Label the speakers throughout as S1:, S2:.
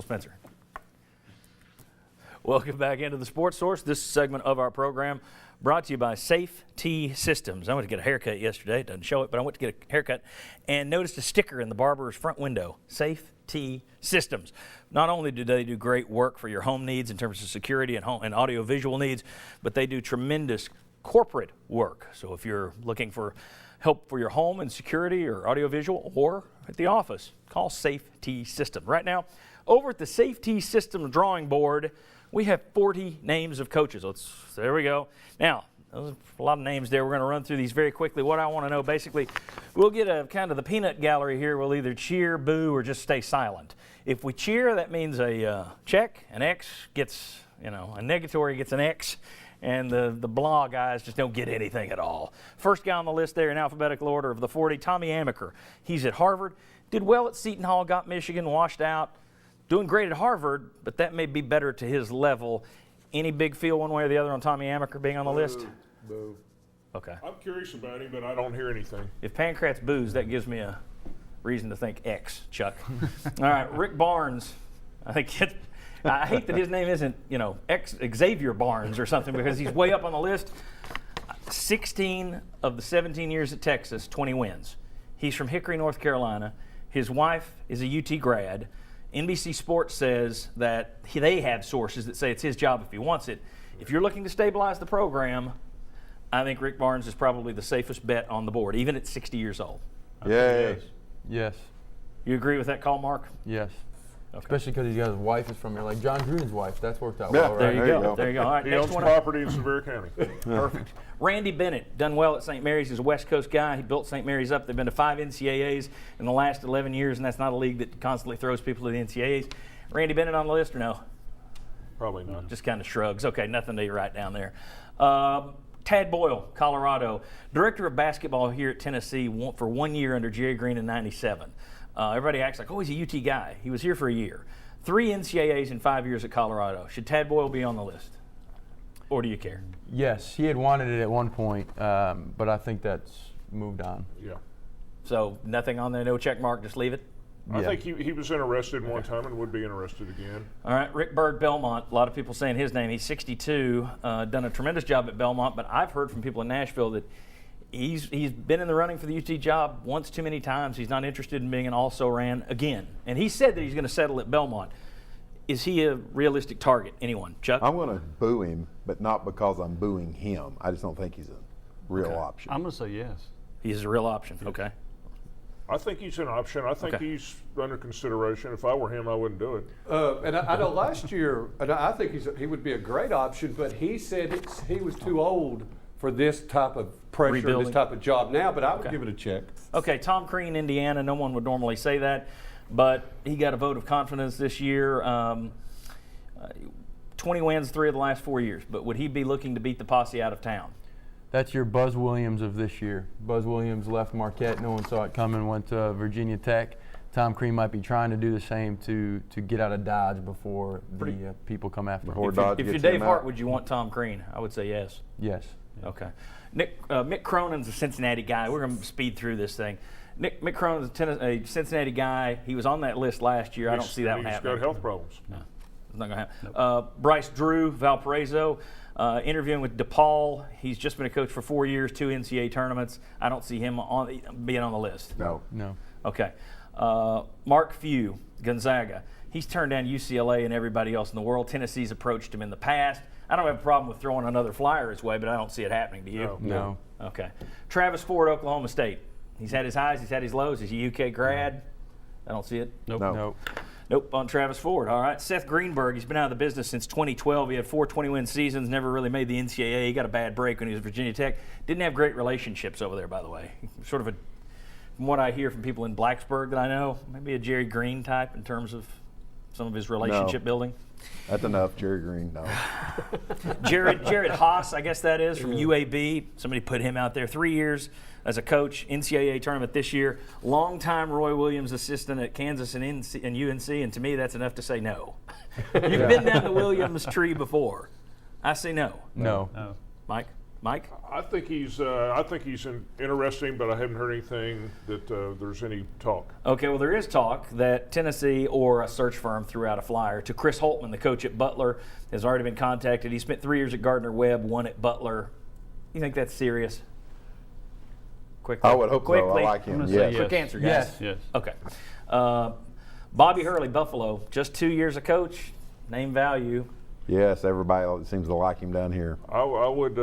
S1: Spencer. Welcome back into the Sports Source. This segment of our program brought to you by Safe T Systems. I went to get a haircut yesterday. It doesn't show it, but I went to get a haircut and noticed a sticker in the barber's front window, Safe T Systems. Not only do they do great work for your home needs in terms of security and home and audio-visual needs, but they do tremendous corporate work. So if you're looking for help for your home and security or audiovisual or at the office, call Safe T Systems. Right now, over at the Safe T Systems drawing board, we have 40 names of coaches. There we go. Now, there's a lot of names there. We're going to run through these very quickly. What I want to know, basically, we'll get a kind of the peanut gallery here. We'll either cheer, boo, or just stay silent. If we cheer, that means a check. An X gets, a negatory gets an X. And the blah guys just don't get anything at all. First guy on the list there in alphabetical order of the 40, Tommy Amaker. He's at Harvard, did well at Seton Hall, got Michigan, washed out. Doing great at Harvard, but that may be better to his level. Any big feel one way or the other on Tommy Amaker being on the list?
S2: Boo.
S1: Okay.
S2: I'm curious about him, but I don't hear anything.
S1: If Pancratz boos, that gives me a reason to think X, Chuck. All right, Rick Barnes. I hate that his name isn't, Xavier Barnes or something because he's way up on the list. 16 of the 17 years at Texas, 20 wins. He's from Hickory, North Carolina. His wife is a UT grad. NBC Sports says that they have sources that say it's his job if he wants it. If you're looking to stabilize the program, I think Rick Barnes is probably the safest bet on the board, even at 60 years old.
S3: Yay.
S4: Yes.
S1: You agree with that call, Mark?
S4: Yes.
S1: Okay.
S4: Especially because his wife is from here, like John Gruden's wife. That's worked out
S3: Yeah,
S4: well, right?
S1: There you go. There you go. All right,
S2: He
S1: next
S2: owns
S1: one.
S2: property in Sevier County.
S1: Perfect. Randy Bennett, done well at St. Mary's. He's a West Coast guy. He built St. Mary's up. They've been to 5 NCAAs in the last 11 years, and that's not a league that constantly throws people to the NCAAs. Randy Bennett on the list or no?
S2: Probably not.
S1: Just kind of shrugs. Okay, nothing to write down there. Tad Boyle, Colorado, director of basketball here at Tennessee for 1 year under Jerry Green in '97. Everybody acts like, oh, he's a UT guy. He was here for a year. 3 NCAAs in 5 years at Colorado. Should Tad Boyle be on the list? Or do you care?
S4: Yes, he had wanted it at one point, but I think that's moved on.
S2: Yeah.
S1: So nothing on there, no check mark, just leave it?
S2: I think he was interested one time and would be interested again.
S1: All right, Rick Byrd, Belmont. A lot of people saying his name. He's 62, done a tremendous job at Belmont, but I've heard from people in Nashville that he's been in the running for the UT job once too many times. He's not interested in being an also-ran again. And he said that he's going to settle at Belmont. Is he a realistic target? Anyone? Chuck?
S3: I'm going to boo him, but not because I'm booing him. I just don't think he's a real option.
S5: I'm going to say yes.
S1: He's a real option. Okay.
S2: I think he's an option. I think he's under consideration. If I were him, I wouldn't do it.
S6: And I know last year, and I think he would be a great option, but he said he was too old for this type of pressure,
S1: Rebuilding.
S6: this type of job now, but I would give it a check.
S1: Okay, Tom Crean, Indiana. No one would normally say that, but he got a vote of confidence this year. 20 wins 3 of the last 4 years, but would he be looking to beat the posse out of town?
S4: That's your Buzz Williams of this year. Buzz Williams left Marquette. No one saw it coming, went to Virginia Tech. Tom Crean might be trying to do the same to get out of Dodge before the people come after him.
S1: If you're Dave Hart, would you want Tom Crean? I would say yes.
S4: Yes.
S1: Okay. Mick Cronin's a Cincinnati guy. We're going to speed through this thing. Mick Cronin's a Cincinnati guy. He was on that list last year. I don't see that one happening.
S2: He's got health problems.
S1: No, it's not going to happen. Nope. Bryce Drew, Valparaiso, interviewing with DePaul. He's just been a coach for 4 years, 2 NCAA tournaments. I don't see him being on the list.
S3: No.
S1: Okay. Mark Few, Gonzaga. He's turned down UCLA and everybody else in the world. Tennessee's approached him in the past. I don't have a problem with throwing another flyer his way, but I don't see it happening. Do you?
S4: No.
S1: Okay. Travis Ford, Oklahoma State. He's had his highs, he's had his lows. He's a UK grad. I don't see it.
S4: Nope.
S3: No.
S4: Nope.
S1: Nope, on Travis Ford. All right. Seth Greenberg, he's been out of the business since 2012. He had 4 20-win seasons, never really made the NCAA. He got a bad break when he was at Virginia Tech. Didn't have great relationships over there, by the way. Sort of from what I hear from people in Blacksburg that I know, maybe a Jerry Green type in terms of some of his relationship building.
S3: That's enough, Jerry Green. No.
S1: Jared Haas, I guess that is, from UAB. Somebody put him out there. 3 years as a coach, NCAA tournament this year. Longtime Roy Williams assistant at Kansas and UNC, and to me that's enough to say no. You've been down the Williams tree before. I say no.
S4: No.
S5: No.
S1: Mike? Mike?
S2: I think he's interesting, but I haven't heard anything that there's any talk.
S1: Okay, well, there is talk that Tennessee or a search firm threw out a flyer to Chris Holtman, the coach at Butler, has already been contacted. He spent 3 years at Gardner-Webb, 1 at Butler. You think that's serious? Quickly.
S3: I would hope so.
S1: Quickly.
S3: I like him.
S5: I'm gonna say
S3: Yes.
S1: Quick answer, guys.
S5: Yes.
S1: Okay. Bobby Hurley, Buffalo, just 2 years a coach, name value.
S3: Yes, everybody seems to like him down here.
S2: I would.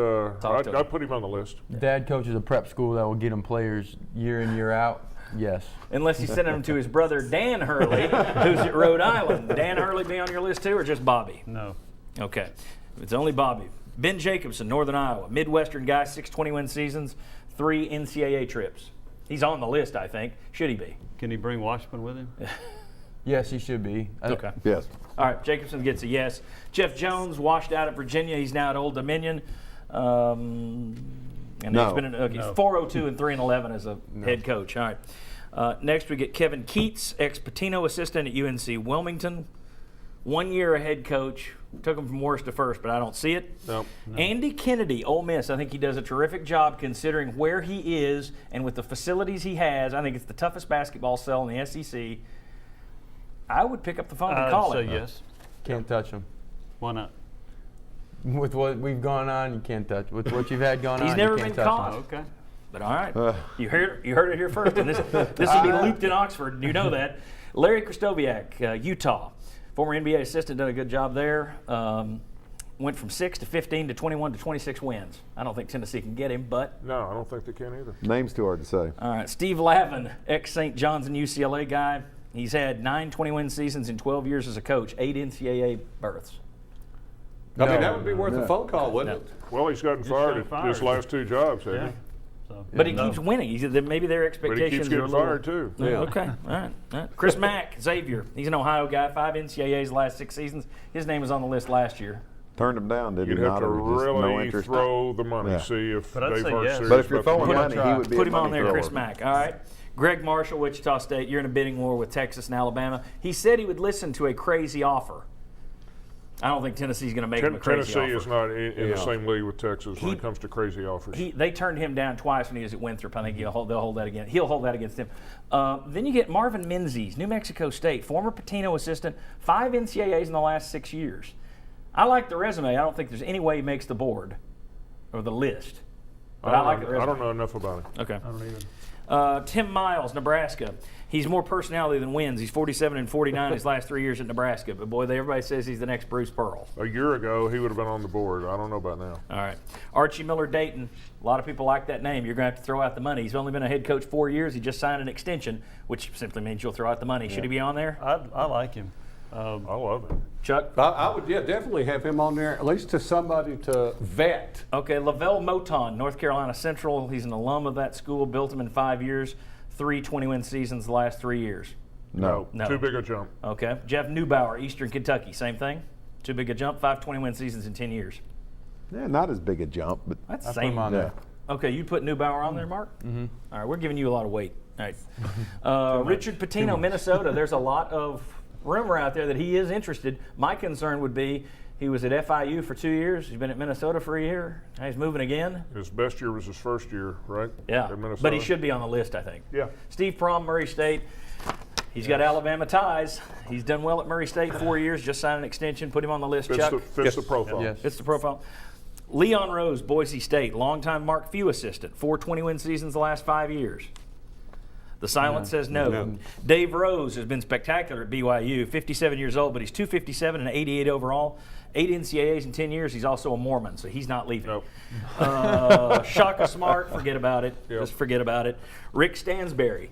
S1: Talk to him.
S2: I'd put him on the list.
S4: Dad coaches a prep school that will get him players year in, year out. Yes.
S1: Unless he's sending them to his brother Dan Hurley, who's at Rhode Island. Dan Hurley be on your list too, or just Bobby?
S5: No.
S1: Okay. It's only Bobby. Ben Jacobson, Northern Iowa. Midwestern guy, 6 20-win seasons, 3 NCAA trips. He's on the list, I think. Should he be?
S5: Can he bring Washburn with him?
S4: Yes, he should be.
S1: Okay.
S3: Yes.
S1: All right, Jacobson gets a yes. Jeff Jones, washed out at Virginia. He's now at Old Dominion. And
S3: No.
S1: he's been he's 402 and 3-11 as a head coach. All right. Next, we get Kevin Keats, ex-Patino assistant at UNC Wilmington. 1 year a head coach. Took him from worst to first, but I don't see it.
S2: No.
S1: Andy Kennedy, Ole Miss. I think he does a terrific job considering where he is and with the facilities he has. I think it's the toughest basketball cell in the SEC. I would pick up the phone and call
S5: I'd
S1: him.
S5: say yes.
S4: Can't touch him.
S5: Why not?
S4: With what we've gone on, you can't touch. With what you've had going on,
S1: He's
S4: you
S1: never
S4: can't
S1: been
S4: touch
S1: caught.
S4: him.
S5: Okay.
S1: But all right, you heard it here first, and this will be looped in Oxford. You know that. Larry Krzyzewski, Utah, former NBA assistant, done a good job there. Went from 6 to 15 to 21 to 26 wins. I don't think Tennessee can get him, but
S2: No, I don't think they can either.
S3: Name's too hard to say.
S1: all right. Steve Lavin, ex-St. John's and UCLA guy. He's had 9 20-win seasons in 12 years as a coach, 8 NCAA berths.
S6: I mean, that would be worth a phone call, wouldn't it?
S2: Well, he's gotten fired at his last 2 jobs, hasn't
S5: Yeah.
S2: he?
S5: So,
S1: But he
S5: no.
S1: keeps winning. maybe their
S2: But
S1: expectations
S2: he keeps
S1: are a
S2: getting
S1: little.
S2: fired too.
S6: Yeah.
S1: Okay, all right. Chris Mack, Xavier. He's an Ohio guy, 5 NCAAs the last 6 seasons. His name was on the list last year.
S3: Turned him down, did
S2: You'd
S3: he
S2: have
S3: not?
S2: to
S3: Or just no
S2: really
S3: interest?
S2: throw the money,
S3: Yeah.
S2: see if
S5: But I'd
S2: Dave
S5: say
S2: Hart's
S5: yes.
S2: serious
S3: But if you're
S2: about the
S3: throwing
S2: money.
S3: money, he would be
S1: Put
S3: a
S1: him on
S3: money
S1: there,
S3: thrower.
S1: Chris Mack. All right. Greg Marshall, Wichita State. You're in a bidding war with Texas and Alabama. He said he would listen to a crazy offer. I don't think Tennessee's going to make him a crazy
S2: Tennessee
S1: offer.
S2: is not in
S6: Yeah.
S2: the same league with Texas when
S1: He-
S2: it comes to crazy offers.
S1: They turned him down twice when he was at Winthrop. I think they'll hold that again. He'll hold that against him. Then you get Marvin Menzies, New Mexico State, former Patino assistant, 5 NCAAs in the last 6 years. I like the resume. I don't think there's any way he makes the board or the list. But I like the resume.
S2: I don't know enough about him.
S1: Okay.
S5: I don't even.
S1: Tim Miles, Nebraska. He's more personality than wins. He's 47 and 49 his last 3 years at Nebraska. But boy, everybody says he's the next Bruce Pearl.
S2: A year ago, he would have been on the board. I don't know about now.
S1: All right. Archie Miller Dayton. A lot of people like that name. You're going to have to throw out the money. He's only been a head coach 4 years. He just signed an extension, which simply means you'll throw out the money. Should he be on there?
S5: I like him.
S2: I love him.
S1: Chuck?
S6: I would, definitely have him on there, at least to somebody to vet.
S1: Okay. Lavelle Moton, North Carolina Central. He's an alum of that school. Built him in 5 years. 3 20-win seasons the last 3 years.
S3: No.
S1: No.
S2: Too big a jump.
S1: Okay. Jeff Neubauer, Eastern Kentucky. Same thing. Too big a jump. 5 20-win seasons in 10 years.
S3: Yeah, not as big a jump, but
S1: That's the
S4: I put him
S1: same.
S4: on
S3: yeah.
S4: there.
S1: Okay, you put Neubauer on there, Mark? Mm-hmm. All right, we're giving you a lot of weight. All right. Richard Pitino, Minnesota. There's a lot of rumor out there that he is interested. My concern would be he was at FIU for 2 years. He's been at Minnesota for a year. Now he's moving again.
S2: His best year was his first year, right?
S1: Yeah,
S2: At Minnesota.
S1: but he should be on the list, I think.
S2: Yeah.
S1: Steve Prom, Murray State. He's got Alabama ties. He's done well at Murray State 4 years. Just signed an extension. Put him on the list,
S2: Fits,
S1: Chuck.
S2: the profile.
S4: Yes.
S1: It's the profile. Leon Rose, Boise State, longtime Mark Few assistant, 4 20-win seasons the last 5 years. The silence says no. Dave Rose has been spectacular at BYU, 57 years old, but he's 257 and 88 overall. 8 NCAAs in 10 years. He's also a Mormon, so he's not leaving.
S2: Nope.
S1: Shaka Smart, forget about it.
S2: Yep.
S1: Just forget about it. Rick Stansberry.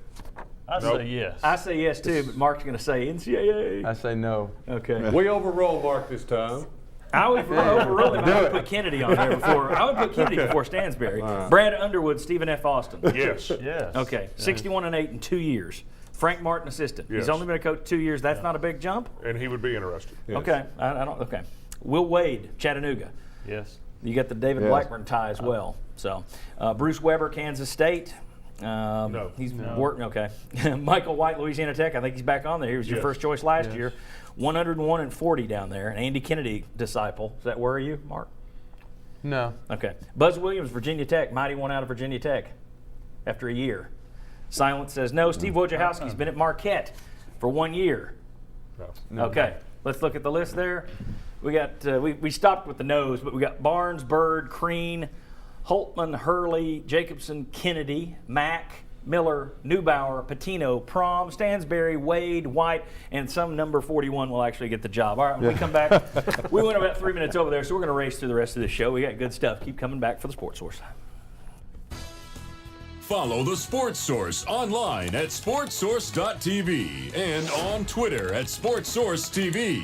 S5: I
S2: Nope.
S5: say yes.
S1: I say yes too, but Mark's going to say NCAA.
S4: I say no.
S1: Okay.
S6: We overrule Mark this time.
S1: I would overrule him. I would put Kennedy on there before. I would put Kennedy before Stansberry. Brad Underwood, Stephen F. Austin.
S2: Yes.
S5: Yes.
S1: Okay, 61 and 8 in 2 years. Frank Martin, assistant.
S2: Yes.
S1: He's only been a coach 2 years. That's not a big jump.
S2: And he would be interested.
S1: Okay, I don't. Okay, Will Wade, Chattanooga.
S5: Yes.
S1: You got the David
S3: Yes.
S1: Blackburn tie as well. So, Bruce Weber, Kansas State.
S2: No.
S1: He's working. Okay. Michael White, Louisiana Tech. I think he's back on there. He was your
S2: Yes.
S1: first choice last year. 101 and 40 down there. An Andy Kennedy disciple. Is that where are you, Mark?
S4: No.
S1: Okay. Buzz Williams, Virginia Tech, mighty one out of Virginia Tech after a year. Silence says no. Steve Wojciechowski's been at Marquette for 1 year.
S2: No.
S1: Okay, let's look at the list there. We got we stopped with the nose, but we got Barnes, Bird, Crean, Holtman, Hurley, Jacobson, Kennedy, Mack, Miller, Neubauer, Patino, Prom, Stansberry, Wade, White, and some number 41 will actually get the job. All right, when we come back, we went about 3 minutes over there, so we're going to race through the rest of the show. We got good stuff. Keep coming back for the Sports Source.
S7: Follow the Sports Source online at sportsource.tv and on Twitter at SportsSourceTV.